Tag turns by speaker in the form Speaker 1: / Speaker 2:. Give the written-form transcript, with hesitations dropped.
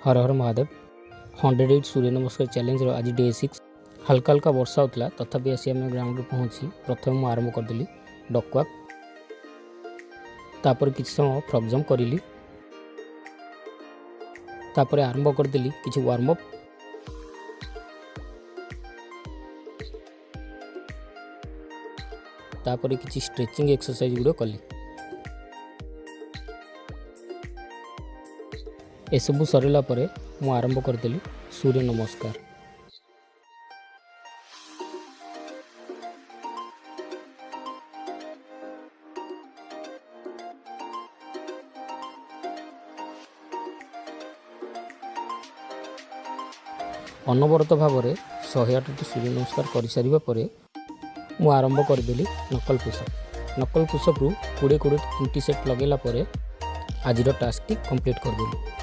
Speaker 1: हर हर महादेव 108 सूर्य नमस्कार चैलेंज आज डे 6 हल्का हल्का वर्षा होता तथापि आसी आम ग्राउंड पहुँची प्रथम मुझे आरंभ करदेली डकवाक तापर किसी समय फ्रग जंप करी तापर आरंभ करदेली किसी वार्म अप तापर किसी स्ट्रेचिंग एक्सरसाइज गुड़ कली एसबू सरला मु आरंभ करदेली सूर्य नमस्कार। अनवरत भाव में 108 सूर्य नमस्कार कर सारिबा परे मु आरंभ करदेली नकल पुशअप रु 20 20 सेट लगेला परे आज टास्क टी कंप्लीट करदेली।